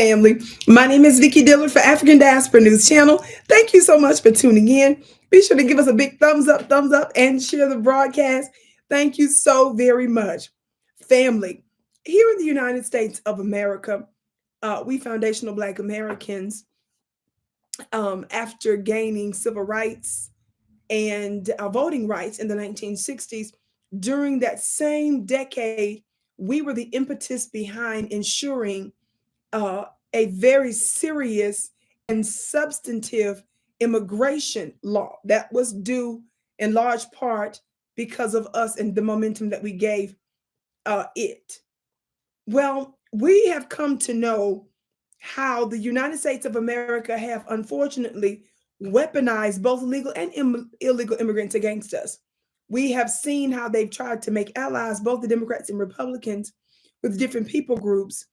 family. My name is Vicki Dillard for African Diaspora News Channel. Thank you so much for tuning in. Be sure to give us a big thumbs up, and share the broadcast. Thank you so very much. Family, here in the United States of America, we foundational Black Americans, after gaining civil rights and voting rights in the 1960s, during that same decade, we were the impetus behind ensuring a very serious and substantive immigration law that was due in large part because of us and the momentum that we gave it. Well, we have come to know how the United States of America have unfortunately weaponized both legal and illegal immigrants against us. We have seen how they've tried to make allies, both the Democrats and Republicans, with different people groups,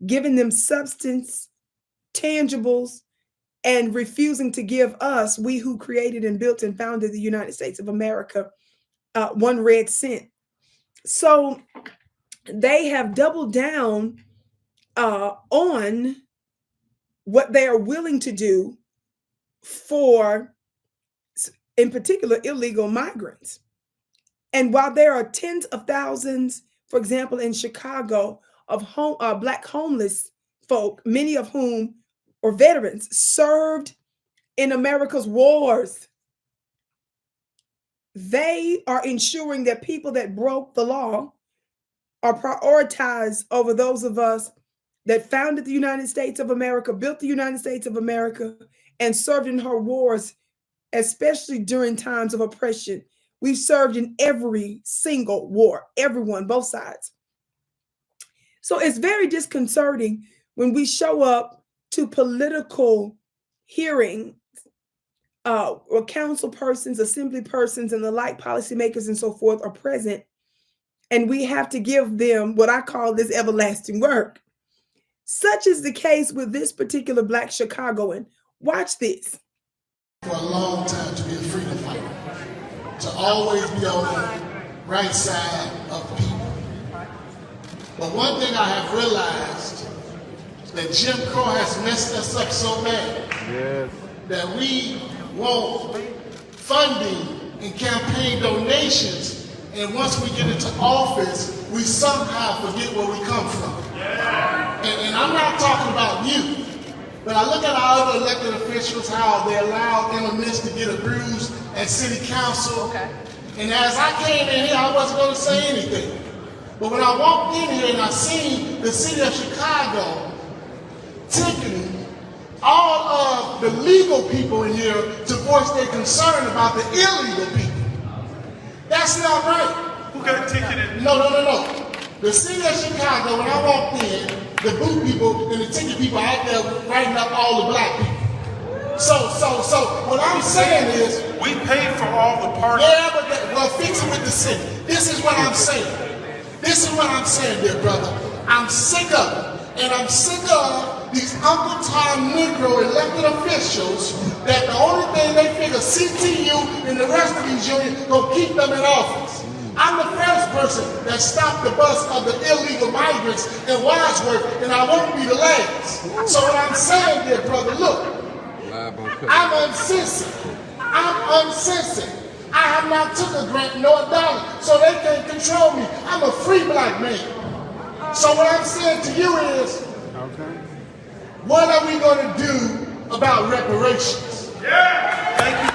giving them substance, tangibles, and refusing to give us, we who created and built and founded the United States of America, 1 red cent. So they have doubled down on what they are willing to do for, in particular, illegal migrants. And while there are tens of thousands, for example, in Chicago, of Black homeless folk, many of whom are veterans, served in America's wars, they are ensuring that people that broke the law are prioritized over those of us that founded the United States of America, built the United States of America, and served in her wars, especially during times of oppression. We've served in every single war, everyone, both sides. So it's very disconcerting when we show up to political hearings, or council persons, assembly persons, and the like, policymakers and so forth are present, and we have to give them what I call this everlasting work. Such is the case with this particular Black Chicagoan. Watch this. For a long time to be a freedom fighter, to always be on the right side of the people. But one thing I have realized, that Jim Crow has messed us up so bad, that we want funding and campaign donations, and once we get into office, we somehow forget where we come from. And I'm not talking about you, but I look at our other elected officials, how they allow MMS to get a bruise at city council. And as I came in here, I wasn't going to say anything. But when I walked in here and I seen the city of Chicago ticketing all of the legal people in here to voice their concern about the illegal people, that's not right. Who got ticketed? No. The city of Chicago, when I walked in, the booth people and the ticket people out there writing up all the Black people. So what I'm saying is, we paid for all the parking. Yeah, but well, fix it with the city. This is what I'm saying. This is what I'm saying, dear brother. I'm sick of it. And I'm sick of these Uncle Tom Negro elected officials that the only thing they figure CTU and the rest of these unions gonna keep them in office. I'm the first person that stopped the bus of the illegal migrants in Wadsworth, and I won't be the last. So what I'm saying, dear brother, look, I'm uncensored. I'm uncensored. I have not took a grant nor a dollar, so they can't control me. I'm a free Black man. So what I'm saying to you is, what are we going to do about reparations? Yeah! Thank you,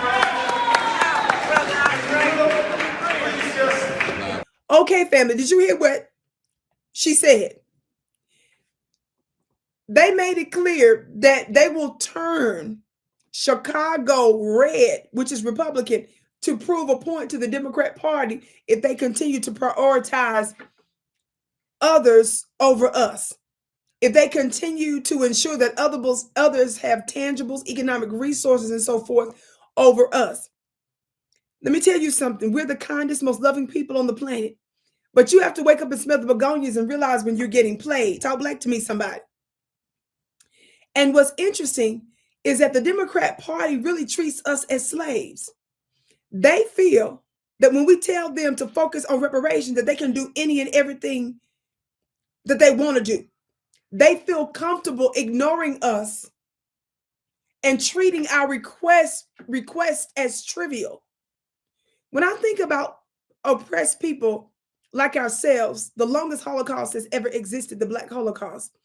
Okay, family, did you hear what she said? They made it clear that they will turn Chicago red, which is Republican, to prove a point to the Democrat Party if they continue to prioritize others over us. If they continue to ensure that others have tangibles, economic resources, and so forth over us. Let me tell you something. We're the kindest, most loving people on the planet. But you have to wake up and smell the begonias and realize when you're getting played. Talk black to me, somebody. And what's interesting is that the Democrat Party really treats us as slaves. They feel that when we tell them to focus on reparations, that they can do any and everything that they want to do. they feel comfortable ignoring us and treating our request as trivial. When I think about oppressed people like ourselves, the longest Holocaust has ever existed, the Black Holocaust.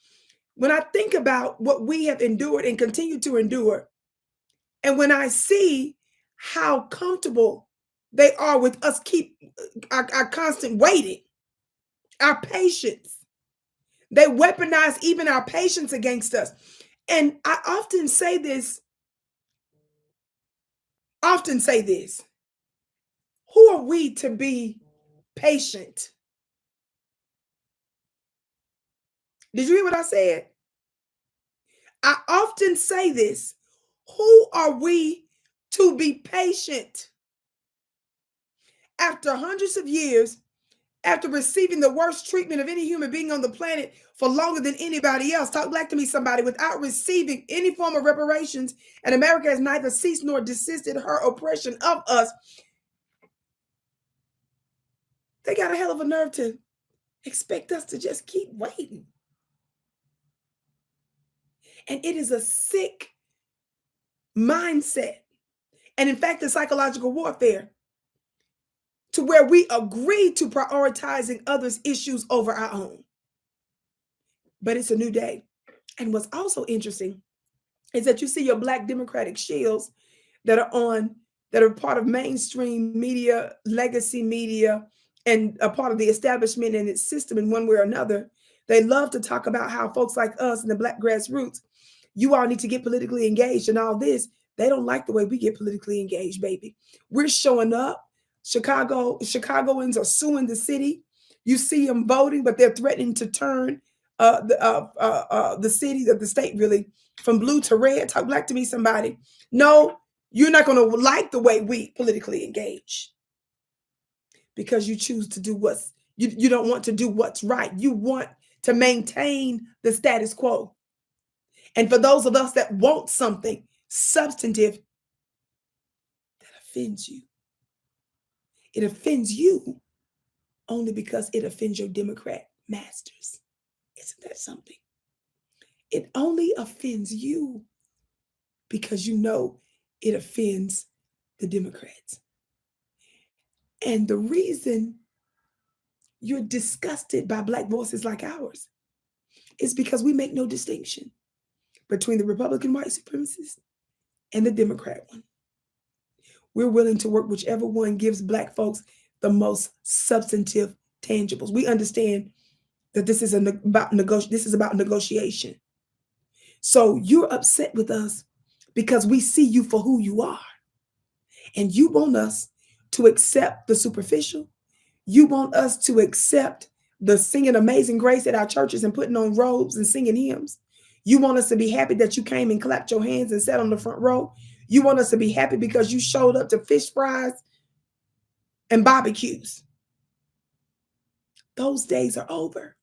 When I think about what we have endured and continue to endure, and when I see how comfortable they are with us, keep our constant waiting, our patience, they weaponize even our patience against us. And I often say this, who are we to be patient? Did you hear what I said? I often say this. Who are we to be patient? After hundreds of years, after receiving the worst treatment of any human being on the planet for longer than anybody else, talk black to me, somebody, without receiving any form of reparations, and America has neither ceased nor desisted her oppression of us, they got a hell of a nerve to expect us to just keep waiting. And it is a sick mindset. And in fact, the psychological warfare to where we agree to prioritizing others' issues over our own. But it's a new day. And what's also interesting is that you see your Black Democratic shields that are part of mainstream media, legacy media, and a part of the establishment and its system in one way or another. They love to talk about how folks like us in the Black grassroots, you all need to get politically engaged and all this. They don't like the way we get politically engaged, baby. We're showing up. Chicagoans are suing the city. You see them voting, but they're threatening to turn the city, the state really, from blue to red. Talk black to me, somebody. No, you're not going to like the way we politically engage because you choose to do you don't want to do what's right. You want to maintain the status quo. And for those of us that want something substantive, that offends you. It offends you only because it offends your Democrat masters. Isn't that something? It only offends you because you know it offends the Democrats. And the reason you're disgusted by Black voices like ours is because we make no distinction between the Republican white supremacist and the Democrat one. We're willing to work whichever one gives Black folks the most substantive tangibles. We understand that this is about negotiation. So you're upset with us because we see you for who you are. And you want us to accept the superficial. You want us to accept the singing Amazing Grace at our churches and putting on robes and singing hymns. You want us to be happy that you came and clapped your hands and sat on the front row. You want us to be happy because you showed up to fish fries and barbecues. Those days are over.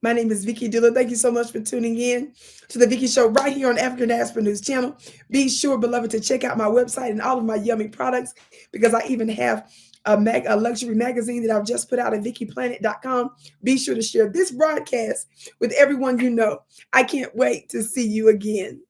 My name is Vicki Dillard. Thank you so much for tuning in to the Vicki Show right here on African Diaspora News Channel. Be sure, beloved, to check out my website and all of my yummy products because I even have a luxury magazine that I've just put out at VickiPlanet.com. Be sure to share this broadcast with everyone you know. I can't wait to see you again.